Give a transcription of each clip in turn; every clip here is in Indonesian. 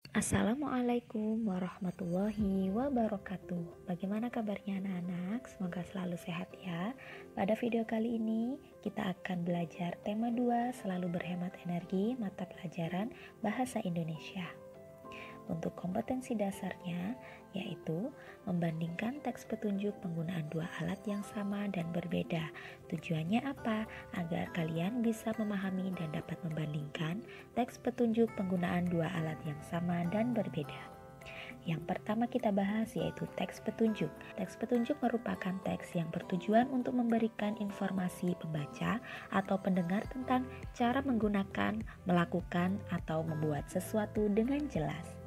Assalamualaikum warahmatullahi wabarakatuh. Bagaimana kabarnya anak-anak? Semoga selalu sehat ya. Pada video kali ini kita akan belajar tema 2 selalu berhemat energi mata pelajaran Bahasa Indonesia. Untuk kompetensi dasarnya yaitu membandingkan teks petunjuk penggunaan dua alat yang sama dan berbeda. Tujuannya apa? Agar kalian bisa memahami dan dapat membandingkan teks petunjuk penggunaan dua alat yang sama dan berbeda. Yang pertama kita bahas yaitu teks petunjuk. Teks petunjuk merupakan teks yang bertujuan untuk memberikan informasi pembaca atau pendengar tentang cara menggunakan, melakukan, atau membuat sesuatu dengan jelas.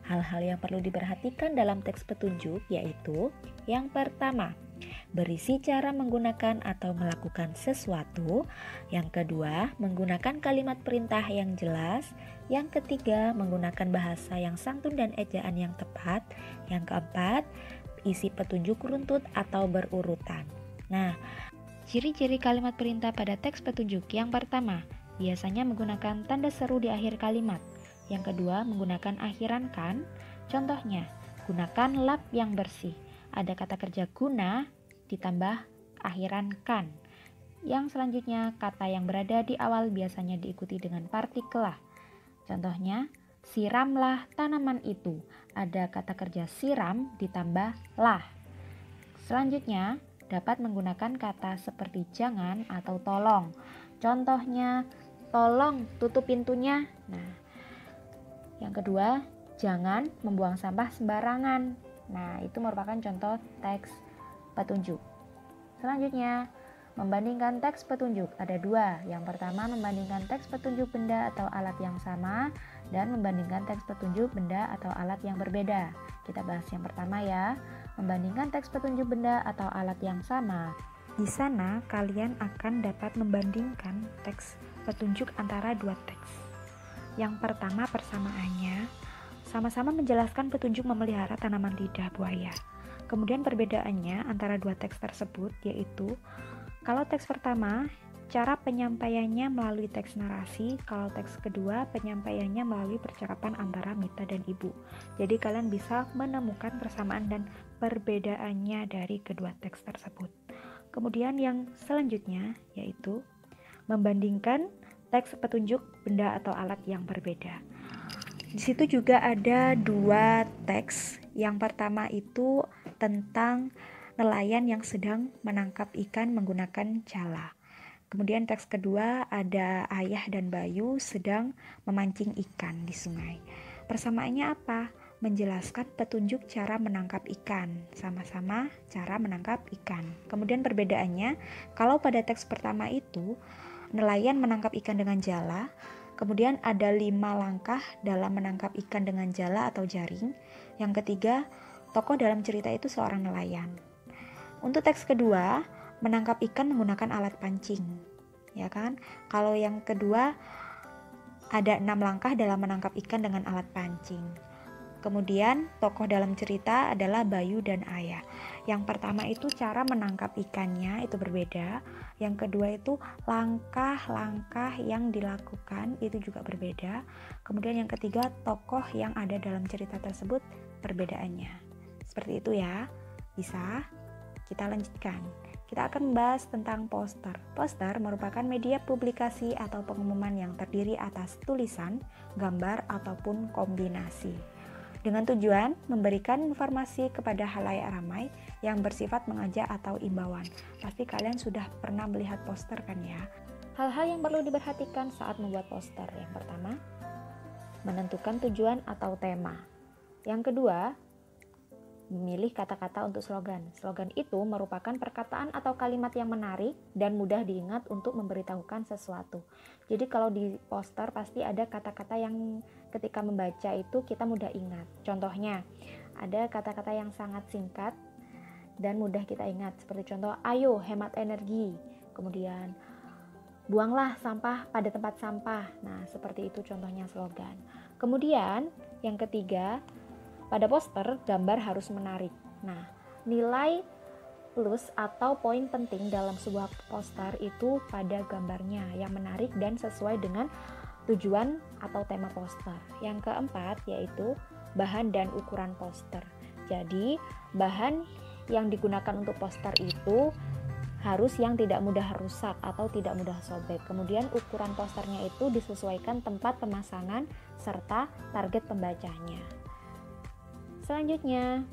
Hal-hal yang perlu diperhatikan dalam teks petunjuk yaitu yang pertama, berisi cara menggunakan atau melakukan sesuatu. Yang kedua, menggunakan kalimat perintah yang jelas. Yang ketiga, menggunakan bahasa yang santun dan ejaan yang tepat. Yang keempat, isi petunjuk runtut atau berurutan. Nah, ciri-ciri kalimat perintah pada teks petunjuk yang pertama, biasanya menggunakan tanda seru di akhir kalimat. Yang kedua, menggunakan akhiran kan. Contohnya, gunakan lap yang bersih. Ada kata kerja guna ditambah akhiran kan. Yang selanjutnya, kata yang berada di awal biasanya diikuti dengan partikel lah. Contohnya, siramlah tanaman itu. Ada kata kerja siram ditambah lah. Selanjutnya, dapat menggunakan kata seperti jangan atau tolong. Contohnya, tolong tutup pintunya. Nah, yang kedua, jangan membuang sampah sembarangan. Nah, itu merupakan contoh teks petunjuk. Selanjutnya, membandingkan teks petunjuk ada dua. Yang pertama, membandingkan teks petunjuk benda atau alat yang sama, dan membandingkan teks petunjuk benda atau alat yang berbeda. Kita bahas yang pertama ya, membandingkan teks petunjuk benda atau alat yang sama. Di sana, kalian akan dapat membandingkan teks petunjuk antara dua teks. Yang pertama, persamaannya sama-sama menjelaskan petunjuk memelihara tanaman lidah buaya. Kemudian perbedaannya antara dua teks tersebut yaitu kalau teks pertama cara penyampaiannya melalui teks narasi, kalau teks kedua penyampaiannya melalui percakapan antara Mita dan Ibu. Jadi kalian bisa menemukan persamaan dan perbedaannya dari kedua teks tersebut. Kemudian yang selanjutnya yaitu membandingkan teks petunjuk benda atau alat yang berbeda. Di situ juga ada dua teks. Yang pertama itu tentang nelayan yang sedang menangkap ikan menggunakan jala. Kemudian teks kedua ada Ayah dan Bayu sedang memancing ikan di sungai. Persamaannya apa? Menjelaskan petunjuk cara menangkap ikan, sama-sama cara menangkap ikan. Kemudian perbedaannya, kalau pada teks pertama itu nelayan menangkap ikan dengan jala, kemudian ada 5 langkah dalam menangkap ikan dengan jala atau jaring. Yang ketiga, tokoh dalam cerita itu seorang nelayan. Untuk teks kedua, menangkap ikan menggunakan alat pancing, ya kan? Kalau yang kedua ada 6 langkah dalam menangkap ikan dengan alat pancing. Kemudian tokoh dalam cerita adalah Bayu dan Ayah. Yang pertama itu cara menangkap ikannya itu berbeda. Yang kedua itu langkah-langkah yang dilakukan itu juga berbeda. Kemudian yang ketiga tokoh yang ada dalam cerita tersebut perbedaannya. Seperti itu ya. Bisa? Kita lanjutkan. Kita akan membahas tentang poster. Poster merupakan media publikasi atau pengumuman yang terdiri atas tulisan, gambar, ataupun kombinasi, dengan tujuan memberikan informasi kepada halayak ramai yang bersifat mengajak atau imbauan. Pasti kalian sudah pernah melihat poster kan ya? Hal-hal yang perlu diperhatikan saat membuat poster. Yang pertama, menentukan tujuan atau tema. Yang kedua, memilih kata-kata untuk slogan. Slogan itu merupakan perkataan atau kalimat yang menarik dan mudah diingat untuk memberitahukan sesuatu. Jadi kalau di poster pasti ada kata-kata yang ketika membaca itu kita mudah ingat. Contohnya, ada kata-kata yang sangat singkat dan mudah kita ingat. Seperti contoh, ayo hemat energi. Kemudian, buanglah sampah pada tempat sampah. Nah, seperti itu contohnya slogan. Kemudian, yang ketiga, pada poster, gambar harus menarik. Nah, nilai plus atau poin penting dalam sebuah poster itu pada gambarnya yang menarik dan sesuai dengan tujuan atau tema poster. Yang keempat yaitu bahan dan ukuran poster. Jadi bahan yang digunakan untuk poster itu harus yang tidak mudah rusak atau tidak mudah sobek. Kemudian ukuran posternya itu disesuaikan tempat pemasangan serta target pembacanya. Selanjutnya,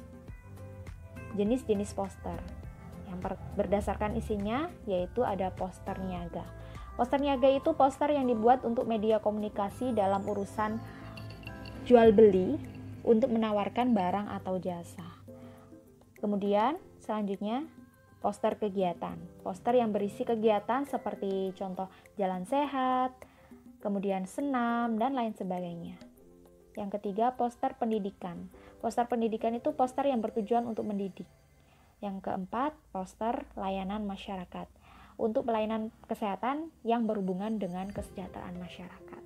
jenis-jenis poster. Yang berdasarkan isinya yaitu ada poster niaga. Poster niaga itu poster yang dibuat untuk media komunikasi dalam urusan jual beli untuk menawarkan barang atau jasa. Kemudian selanjutnya poster kegiatan. Poster yang berisi kegiatan seperti contoh jalan sehat, kemudian senam dan lain sebagainya. Yang ketiga, poster pendidikan. Poster pendidikan itu poster yang bertujuan untuk mendidik. Yang keempat, poster layanan masyarakat. Untuk pelayanan kesehatan yang berhubungan dengan kesejahteraan masyarakat.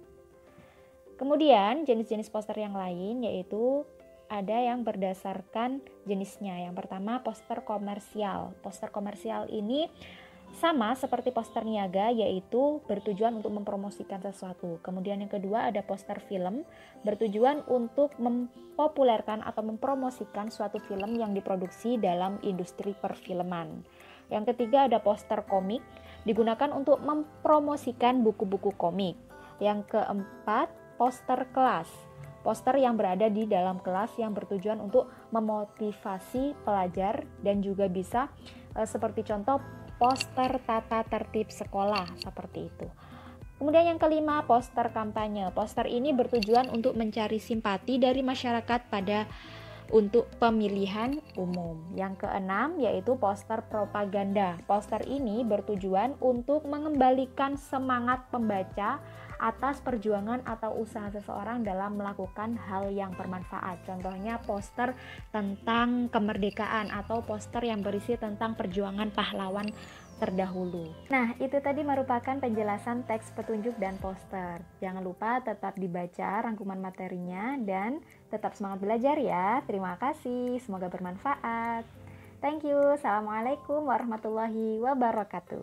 Kemudian jenis-jenis poster yang lain yaitu ada yang berdasarkan jenisnya. Yang pertama poster komersial. Poster komersial ini sama seperti poster niaga yaitu bertujuan untuk mempromosikan sesuatu. Kemudian yang kedua ada poster film bertujuan untuk mempopulerkan atau mempromosikan suatu film yang diproduksi dalam industri perfilman. Yang ketiga ada poster komik, digunakan untuk mempromosikan buku-buku komik. Yang keempat, poster kelas. Poster yang berada di dalam kelas yang bertujuan untuk memotivasi pelajar dan juga bisa seperti contoh poster tata tertib sekolah seperti itu. Kemudian yang kelima, poster kampanye. Poster ini bertujuan untuk mencari simpati dari masyarakat untuk pemilihan umum. Yang keenam yaitu poster propaganda. Poster ini bertujuan untuk mengembalikan semangat pembaca atas perjuangan atau usaha seseorang dalam melakukan hal yang bermanfaat. Contohnya poster tentang kemerdekaan atau poster yang berisi tentang perjuangan pahlawan terdahulu. Nah, itu tadi merupakan penjelasan teks petunjuk dan poster. Jangan lupa tetap dibaca rangkuman materinya dan tetap semangat belajar ya. Terima kasih, semoga bermanfaat. Thank you. Assalamualaikum warahmatullahi wabarakatuh.